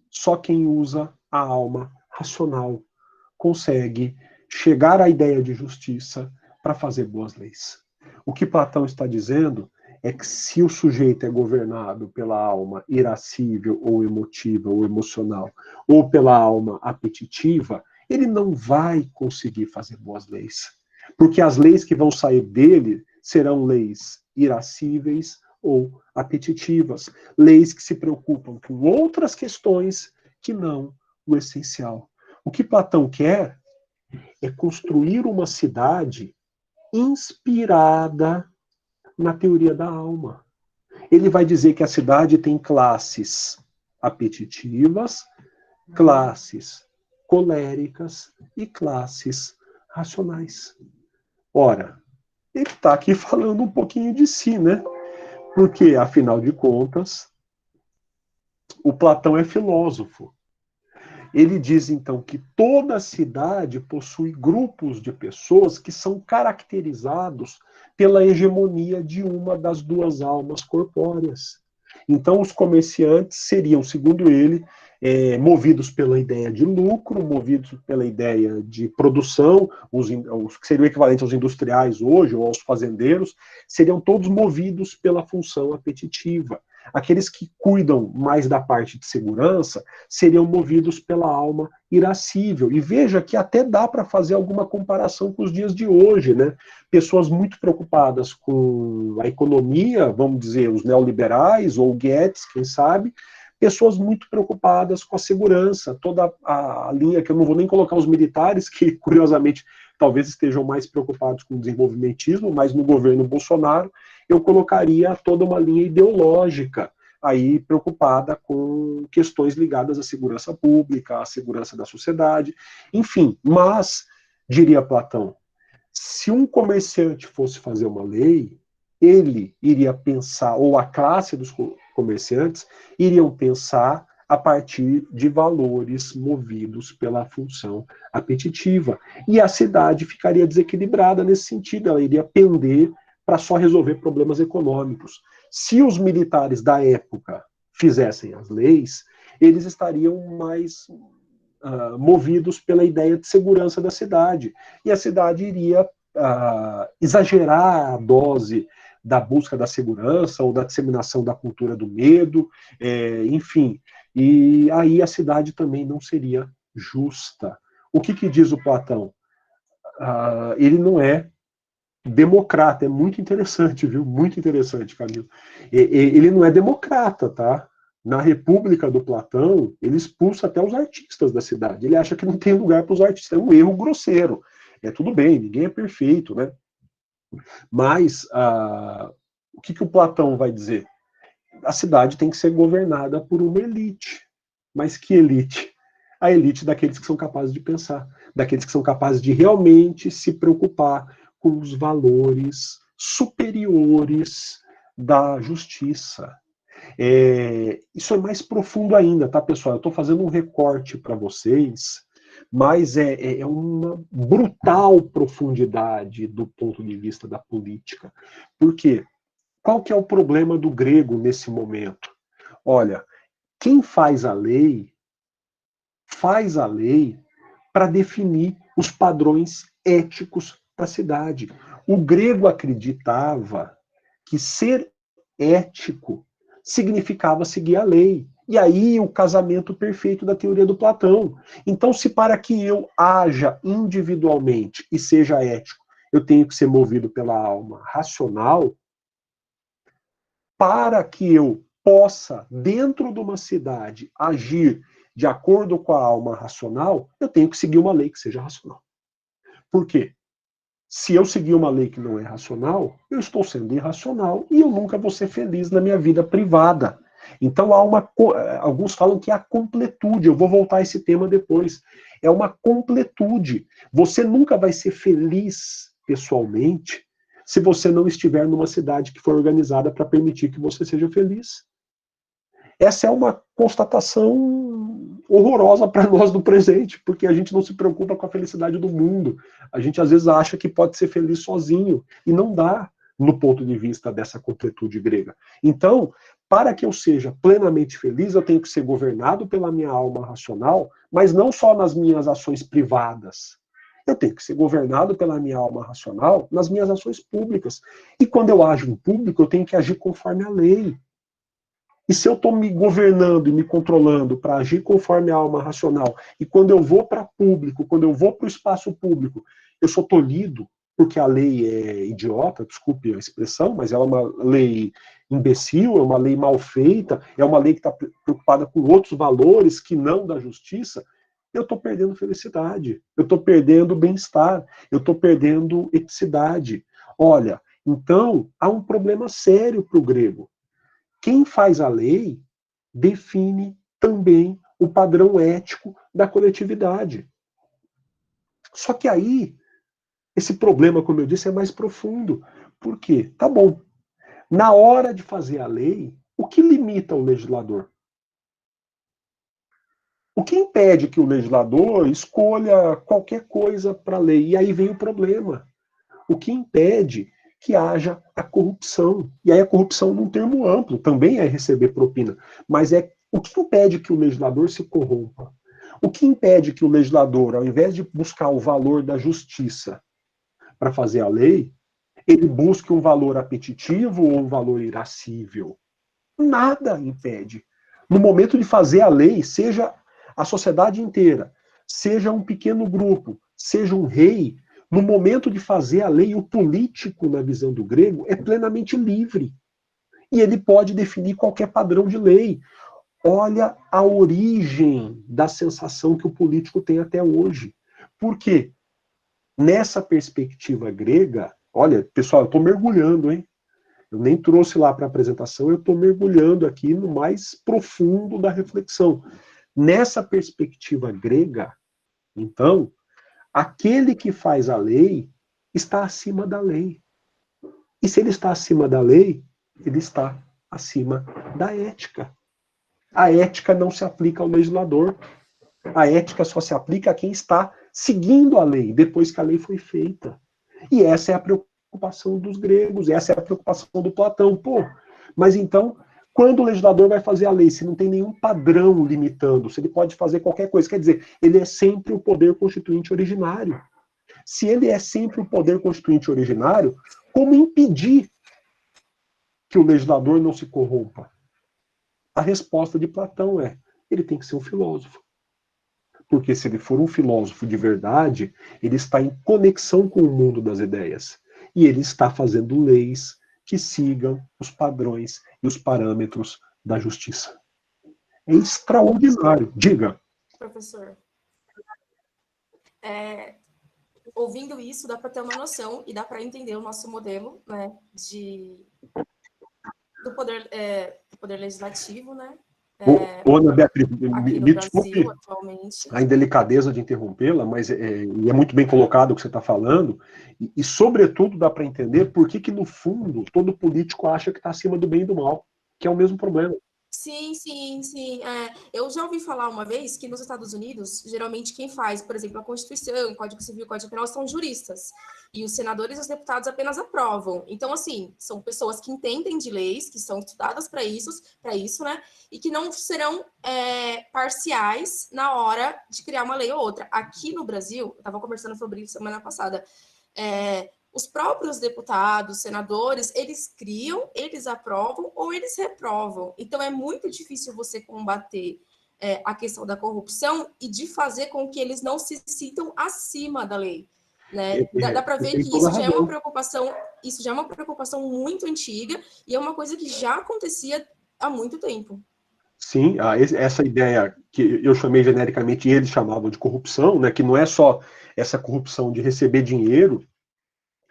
só quem usa a alma racional consegue chegar à ideia de justiça para fazer boas leis. O que Platão está dizendo é que se o sujeito é governado pela alma irascível ou emotiva ou emocional, ou pela alma apetitiva, ele não vai conseguir fazer boas leis. Porque as leis que vão sair dele serão leis irascíveis ou apetitivas, leis que se preocupam com outras questões que não o essencial. O que Platão quer é construir uma cidade inspirada na teoria da alma. Ele vai dizer que a cidade tem classes apetitivas, classes coléricas e classes racionais. Ora, ele está aqui falando um pouquinho de si, né? Porque, afinal de contas, o Platão é filósofo. Ele diz, então, que toda cidade possui grupos de pessoas que são caracterizados pela hegemonia de uma das duas almas corpóreas. Então, os comerciantes seriam, segundo ele, movidos pela ideia de lucro, movidos pela ideia de produção, os que seriam equivalentes aos industriais hoje, ou aos fazendeiros, seriam todos movidos pela função apetitiva. Aqueles que cuidam mais da parte de segurança seriam movidos pela alma irascível. E veja que até dá para fazer alguma comparação com os dias de hoje, né? Pessoas muito preocupadas com a economia, vamos dizer, os neoliberais ou o Guedes, quem sabe, pessoas muito preocupadas com a segurança, toda a linha, que eu não vou nem colocar os militares, que curiosamente talvez estejam mais preocupados com o desenvolvimentismo, mas no governo Bolsonaro eu colocaria toda uma linha ideológica aí preocupada com questões ligadas à segurança pública, à segurança da sociedade, enfim. Mas, diria Platão, se um comerciante fosse fazer uma lei, ele iria pensar, ou a classe dos comerciantes iriam pensar a partir de valores movidos pela função apetitiva. E a cidade ficaria desequilibrada nesse sentido, ela iria pender para só resolver problemas econômicos. Se os militares da época fizessem as leis, eles estariam mais movidos pela ideia de segurança da cidade. E a cidade iria exagerar a dose da busca da segurança ou da disseminação da cultura do medo, enfim. E aí a cidade também não seria justa. O que diz o Platão? Ele não é democrata, é muito interessante, viu? Muito interessante, Camilo. Ele não é democrata, tá? Na República do Platão, ele expulsa até os artistas da cidade. Ele acha que não tem lugar para os artistas. É um erro grosseiro. Tudo bem, ninguém é perfeito, né? Mas o que o Platão vai dizer? A cidade tem que ser governada por uma elite. Mas que elite? A elite daqueles que são capazes de pensar, daqueles que são capazes de realmente se preocupar com os valores superiores da justiça. Isso é mais profundo ainda, tá, pessoal? Eu estou fazendo um recorte para vocês, mas é uma brutal profundidade do ponto de vista da política. Por quê? Qual que é o problema do grego nesse momento? Olha, quem faz a lei para definir os padrões éticos da cidade. O grego acreditava que ser ético significava seguir a lei. E aí o casamento perfeito da teoria do Platão. Então, se para que eu haja individualmente e seja ético, eu tenho que ser movido pela alma racional, para que eu possa, dentro de uma cidade, agir de acordo com a alma racional, eu tenho que seguir uma lei que seja racional. Por quê? Se eu seguir uma lei que não é racional, eu estou sendo irracional e eu nunca vou ser feliz na minha vida privada. Então, alguns falam que é a completude. Eu vou voltar a esse tema depois. É uma completude. Você nunca vai ser feliz pessoalmente se você não estiver numa cidade que foi organizada para permitir que você seja feliz. Essa é uma constatação horrorosa para nós do presente, porque a gente não se preocupa com a felicidade do mundo. A gente às vezes acha que pode ser feliz sozinho, e não dá no ponto de vista dessa completude grega. Então, para que eu seja plenamente feliz, eu tenho que ser governado pela minha alma racional, mas não só nas minhas ações privadas. Eu tenho que ser governado pela minha alma racional nas minhas ações públicas. E quando eu ajo em público, eu tenho que agir conforme a lei. E se eu estou me governando e me controlando para agir conforme a alma racional, e quando eu vou para público, quando eu vou para o espaço público, eu sou tolhido, porque a lei é idiota, desculpe a expressão, mas é uma lei imbecil, é uma lei mal feita, é uma lei que está preocupada com outros valores que não da justiça, eu estou perdendo felicidade, eu estou perdendo bem-estar, eu estou perdendo eticidade. Olha, então há um problema sério para o grego. Quem faz a lei define também o padrão ético da coletividade. Só que aí, esse problema, como eu disse, é mais profundo. Por quê? Tá bom. Na hora de fazer a lei, o que limita o legislador? O que impede que o legislador escolha qualquer coisa para a lei? E aí vem o problema. O que impede que haja a corrupção. E aí a corrupção, num termo amplo, também é receber propina. Mas é o que impede que o legislador se corrompa? O que impede que o legislador, ao invés de buscar o valor da justiça para fazer a lei, ele busque um valor apetitivo ou um valor irascível? Nada impede. No momento de fazer a lei, seja a sociedade inteira, seja um pequeno grupo, seja um rei, no momento de fazer a lei, o político, na visão do grego, é plenamente livre. E ele pode definir qualquer padrão de lei. Olha a origem da sensação que o político tem até hoje. Por quê? Nessa perspectiva grega, olha, pessoal, eu estou mergulhando, hein? Eu nem trouxe lá para a apresentação, eu estou mergulhando aqui no mais profundo da reflexão. Nessa perspectiva grega, então, aquele que faz a lei está acima da lei. E se ele está acima da lei, ele está acima da ética. A ética não se aplica ao legislador. A ética só se aplica a quem está seguindo a lei, depois que a lei foi feita. E essa é a preocupação dos gregos, essa é a preocupação do Platão. Pô, mas então, quando o legislador vai fazer a lei, se não tem nenhum padrão limitando, se ele pode fazer qualquer coisa, quer dizer, ele é sempre o poder constituinte originário. Se ele é sempre o poder constituinte originário, como impedir que o legislador não se corrompa? A resposta de Platão é: ele tem que ser um filósofo. Porque se ele for um filósofo de verdade, ele está em conexão com o mundo das ideias. E ele está fazendo leis que sigam os padrões e os parâmetros da justiça. É extraordinário. Diga. Professor, ouvindo isso, dá para ter uma noção e dá para entender o nosso modelo, né, do poder legislativo, né? Ana Beatriz, Aqui no me Brasil, desculpe atualmente. a indelicadeza de interrompê-la, mas é muito bem colocado o que você está falando, e sobretudo dá para entender por que no fundo, todo político acha que está acima do bem e do mal, que é o mesmo problema. Sim, sim, sim. Eu já ouvi falar uma vez que nos Estados Unidos, geralmente quem faz, por exemplo, a Constituição, Código Civil, Código Penal, são juristas. E os senadores e os deputados apenas aprovam. Então, assim, são pessoas que entendem de leis, que são estudadas para isso, né? E que não serão parciais na hora de criar uma lei ou outra. Aqui no Brasil, eu estava conversando sobre isso semana passada, os próprios deputados, senadores, eles criam, eles aprovam ou eles reprovam. Então, é muito difícil você combater a questão da corrupção e de fazer com que eles não se sintam acima da lei. Né? Dá para ver que isso já é uma preocupação muito antiga e é uma coisa que já acontecia há muito tempo. Sim, essa ideia que eu chamei genericamente, e eles chamavam de corrupção, né, que não é só essa corrupção de receber dinheiro,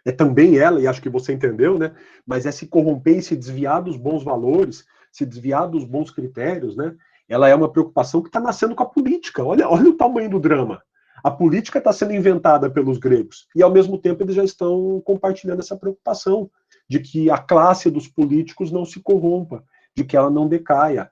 é também ela, e acho que você entendeu, né, mas é se corromper e se desviar dos bons valores, se desviar dos bons critérios, né, ela é uma preocupação que está nascendo com a política. Olha o tamanho do drama. A política está sendo inventada pelos gregos, e ao mesmo tempo eles já estão compartilhando essa preocupação de que a classe dos políticos não se corrompa, de que ela não decaia.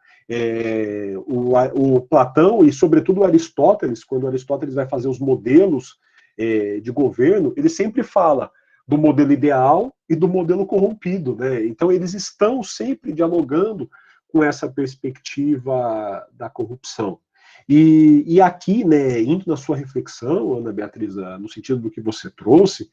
O Platão e, sobretudo, o Aristóteles, quando Aristóteles vai fazer os modelos de governo, ele sempre fala do modelo ideal e do modelo corrompido, né? Então, eles estão sempre dialogando com essa perspectiva da corrupção. E aqui, né, indo na sua reflexão, Ana Beatriz, no sentido do que você trouxe,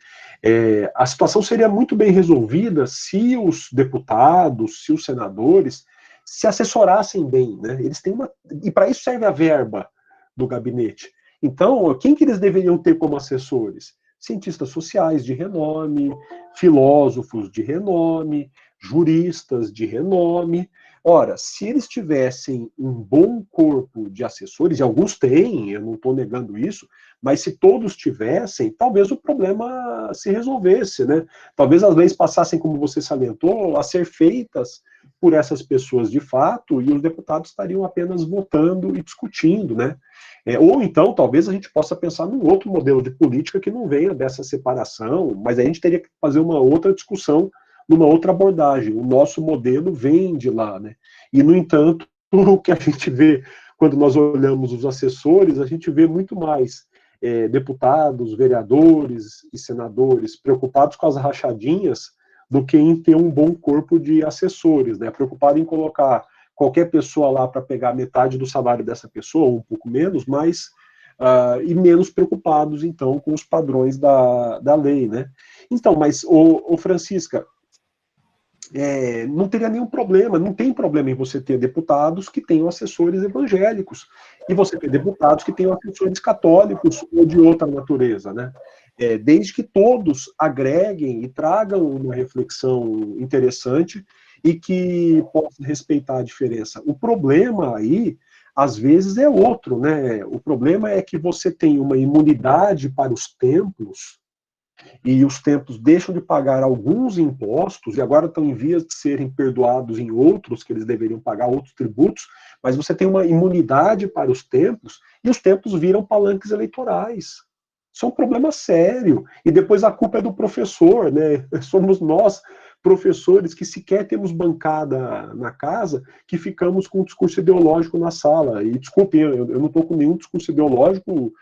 a situação seria muito bem resolvida se os deputados, se os senadores se assessorassem bem, né? Eles têm e para isso serve a verba do gabinete. Então, quem que eles deveriam ter como assessores? Cientistas sociais de renome, filósofos de renome, juristas de renome. Ora, se eles tivessem um bom corpo de assessores, e alguns têm, eu não estou negando isso, mas se todos tivessem, talvez o problema se resolvesse, né? Talvez as leis passassem, como você salientou, a ser feitas por essas pessoas de fato, e os deputados estariam apenas votando e discutindo, né? Ou então, talvez a gente possa pensar num outro modelo de política que não venha dessa separação, mas a gente teria que fazer uma outra discussão, numa outra abordagem. O nosso modelo vem de lá, né? E, no entanto, o que a gente vê quando nós olhamos os assessores, a gente vê muito mais deputados, vereadores e senadores preocupados com as rachadinhas do que em ter um bom corpo de assessores, né? Preocupado em colocar qualquer pessoa lá para pegar metade do salário dessa pessoa, ou um pouco menos, mas e menos preocupados, então, com os padrões da lei, né? Então, mas, Francisca, não teria nenhum problema, não tem problema em você ter deputados que tenham assessores evangélicos, e você ter deputados que tenham assessores católicos ou de outra natureza, né? Desde que todos agreguem e tragam uma reflexão interessante e que possa respeitar a diferença. O problema aí, às vezes, é outro, né? O problema é que você tem uma imunidade para os templos, e os templos deixam de pagar alguns impostos, e agora estão em vias de serem perdoados em outros, que eles deveriam pagar outros tributos, mas você tem uma imunidade para os templos, e os templos viram palanques eleitorais. Isso é um problema sério. E depois a culpa é do professor, né? Somos nós, professores, que sequer temos bancada na casa, que ficamos com um discurso ideológico na sala. E desculpem, eu não estou com nenhum discurso ideológico,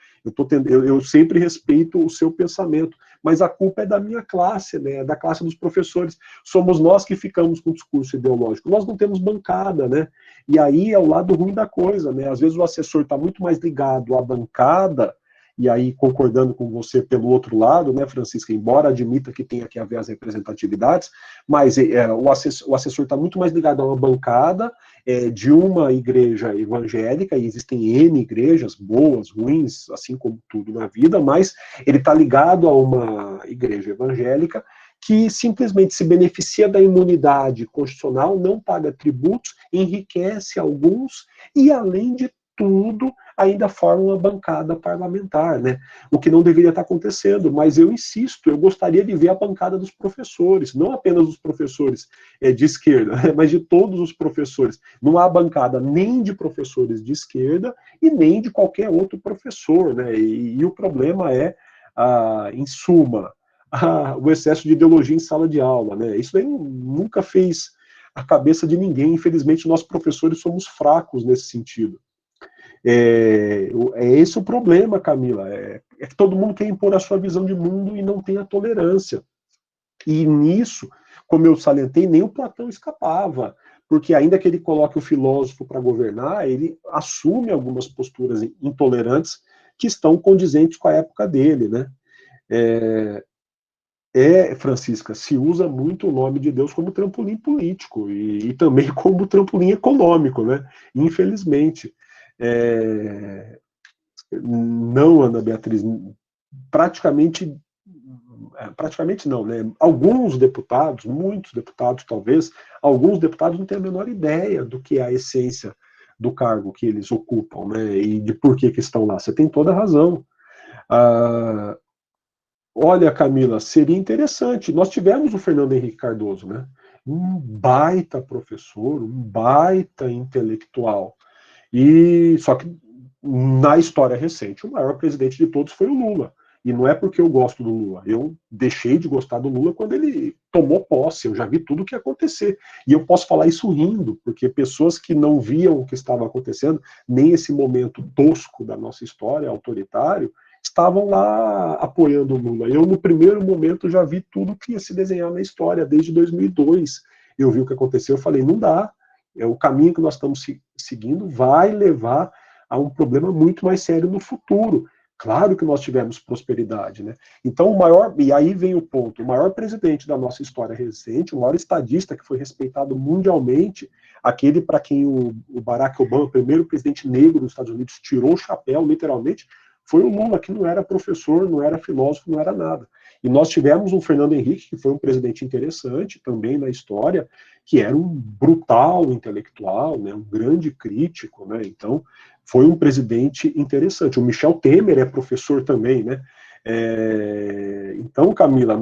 eu sempre respeito o seu pensamento, mas a culpa é da minha classe, né? Da classe dos professores. Somos nós que ficamos com o discurso ideológico. Nós não temos bancada, né? E aí é o lado ruim da coisa, né? Às vezes o assessor está muito mais ligado à bancada, e aí concordando com você pelo outro lado, né, Francisca, embora admita que tenha que haver as representatividades, mas o assessor está muito mais ligado a uma bancada de uma igreja evangélica, e existem N igrejas, boas, ruins, assim como tudo na vida, mas ele está ligado a uma igreja evangélica que simplesmente se beneficia da imunidade constitucional, não paga tributos, enriquece alguns, e além de tudo, ainda forma uma bancada parlamentar, né? O que não deveria estar acontecendo, mas eu insisto, eu gostaria de ver a bancada dos professores, não apenas dos professores de esquerda, mas de todos os professores. Não há bancada nem de professores de esquerda e nem de qualquer outro professor, né? E o problema é, em suma, o excesso de ideologia em sala de aula, né? Isso aí nunca fez a cabeça de ninguém. Infelizmente, nós professores somos fracos nesse sentido. É esse o problema, Camila, é que todo mundo quer impor a sua visão de mundo e não tem a tolerância. E nisso, como eu salientei, nem o Platão escapava, porque ainda que ele coloque o filósofo para governar, ele assume algumas posturas intolerantes que estão condizentes com a época dele, né? Francisca, se usa muito o nome de Deus como trampolim político e também como trampolim econômico, né? Infelizmente. Não, Ana Beatriz, praticamente não, né? Alguns deputados, muitos deputados talvez, alguns deputados não têm a menor ideia do que é a essência do cargo que eles ocupam, né? E de por que estão lá. Você tem toda a razão. Olha, Camila, seria interessante. Nós tivemos o Fernando Henrique Cardoso, né? Um baita professor, um baita intelectual. E só que na história recente, o maior presidente de todos foi o Lula. E não é porque eu gosto do Lula. Eu deixei de gostar do Lula quando ele tomou posse. Eu já vi tudo o que ia acontecer. E eu posso falar isso rindo, porque pessoas que não viam o que estava acontecendo, nem esse momento tosco da nossa história, autoritário, estavam lá apoiando o Lula. Eu, no primeiro momento, já vi tudo que ia se desenhar na história, desde 2002. Eu vi o que aconteceu, eu falei, não dá. O caminho que nós estamos seguindo vai levar a um problema muito mais sério no futuro. Claro que nós tivemos prosperidade, né? Então, e aí vem o ponto, o maior presidente da nossa história recente, o maior estadista que foi respeitado mundialmente, aquele para quem o Barack Obama, o primeiro presidente negro dos Estados Unidos, tirou o chapéu, literalmente, foi o Lula, que não era professor, não era filósofo, não era nada. E nós tivemos um Fernando Henrique, que foi um presidente interessante também na história, que era um brutal intelectual, né, um grande crítico, né, então foi um presidente interessante. O Michel Temer é professor também, né, então, Camila,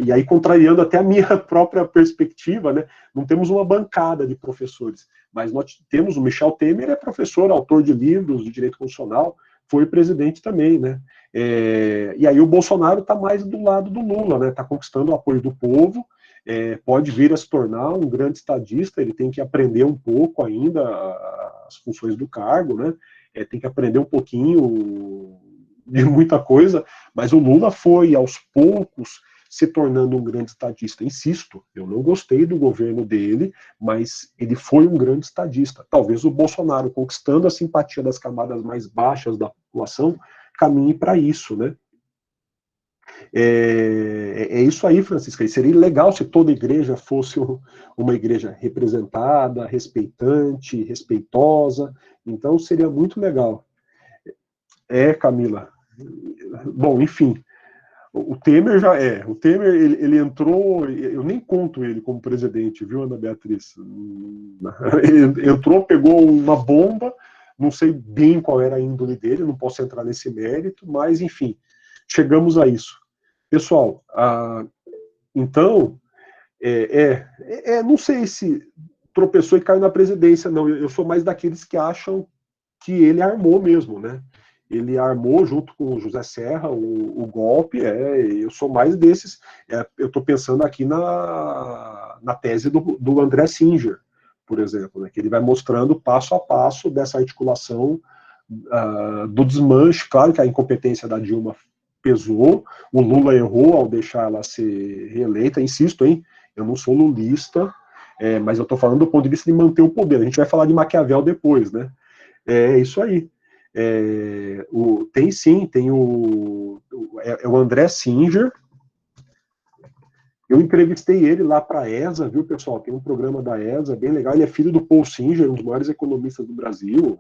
e aí contrariando até a minha própria perspectiva, né, não temos uma bancada de professores, mas nós temos o Michel Temer, é professor, autor de livros de direito constitucional, foi presidente também, né? E aí o Bolsonaro está mais do lado do Lula, né? Está conquistando o apoio do povo, pode vir a se tornar um grande estadista, ele tem que aprender um pouco ainda as funções do cargo, né? Tem que aprender um pouquinho de muita coisa, mas o Lula foi, aos poucos, se tornando um grande estadista. Insisto, eu não gostei do governo dele, mas ele foi um grande estadista. Talvez o Bolsonaro, conquistando a simpatia das camadas mais baixas da população, caminhe para isso, né? É isso aí, Francisca. E seria legal se toda igreja fosse uma igreja representada, respeitante, respeitosa. Então, seria muito legal. Camila. Bom, enfim. O Temer o Temer, ele entrou, eu nem conto ele como presidente, viu, Ana Beatriz? Ele entrou, pegou uma bomba, não sei bem qual era a índole dele, não posso entrar nesse mérito, mas, enfim, chegamos a isso. Pessoal, então, não sei se tropeçou e caiu na presidência, não, eu sou mais daqueles que acham que ele armou mesmo, né? Ele armou junto com o José Serra o golpe, eu sou mais desses, eu estou pensando aqui na tese do André Singer, por exemplo, né, que ele vai mostrando passo a passo dessa articulação do desmanche. Claro que a incompetência da Dilma pesou, o Lula errou ao deixar ela ser reeleita, insisto, hein, eu não sou lulista, mas eu estou falando do ponto de vista de manter o poder, a gente vai falar de Maquiavel depois, né, isso aí. Tem o André Singer. Eu entrevistei ele lá para a ESA, viu, pessoal? Tem um programa da ESA bem legal. Ele é filho do Paul Singer, um dos maiores economistas do Brasil.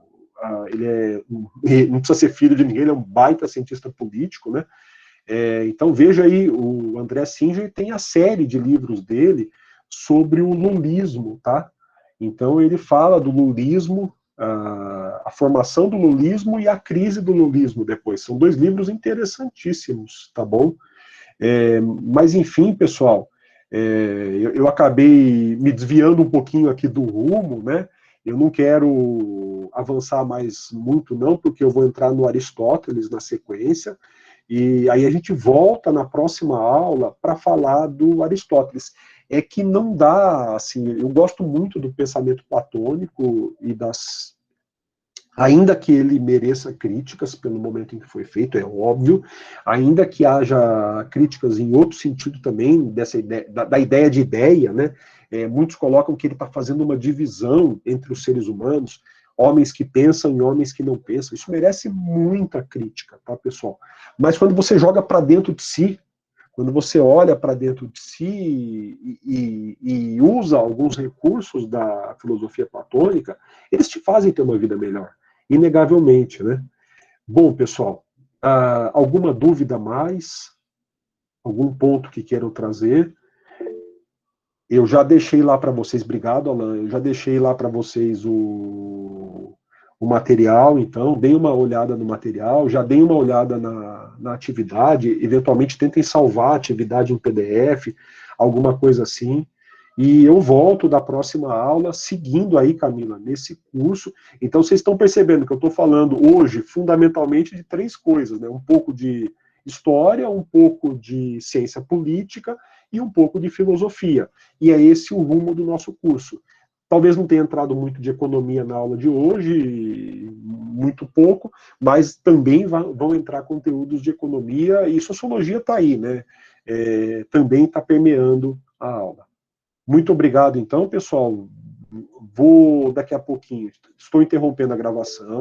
Ele não precisa ser filho de ninguém, ele é um baita cientista político, né? Então veja aí, o André Singer tem a série de livros dele sobre o lulismo, tá? Então ele fala do lulismo, a formação do lulismo e a crise do lulismo depois. São 2 livros interessantíssimos, tá bom? Mas enfim, pessoal, eu acabei me desviando um pouquinho aqui do rumo, né? Eu não quero avançar mais muito não, porque eu vou entrar no Aristóteles na sequência, e aí a gente volta na próxima aula para falar do Aristóteles. É que não dá, assim, eu gosto muito do pensamento platônico e ainda que ele mereça críticas pelo momento em que foi feito, é óbvio, ainda que haja críticas em outro sentido também, dessa ideia, da ideia de ideia, né? Muitos colocam que ele está fazendo uma divisão entre os seres humanos, homens que pensam e homens que não pensam. Isso merece muita crítica, tá, pessoal? Mas quando você joga para dentro de si, quando você olha para dentro de si e usa alguns recursos da filosofia platônica, eles te fazem ter uma vida melhor, inegavelmente, né? Bom, pessoal, alguma dúvida mais? Algum ponto que queiram trazer? Eu já deixei lá para vocês, obrigado, Alan, eu já deixei lá para vocês o material, então, deem uma olhada no material, já deem uma olhada na atividade, eventualmente tentem salvar a atividade em PDF, alguma coisa assim, e eu volto da próxima aula, seguindo aí, Camila, nesse curso. Então, vocês estão percebendo que eu estou falando hoje, fundamentalmente, de 3 coisas, né? Um pouco de história, um pouco de ciência política e um pouco de filosofia. E é esse o rumo do nosso curso. Talvez não tenha entrado muito de economia na aula de hoje, muito pouco, mas também vão entrar conteúdos de economia, e sociologia está aí, né? Também está permeando a aula. Muito obrigado, então, pessoal. Vou daqui a pouquinho, estou interrompendo a gravação.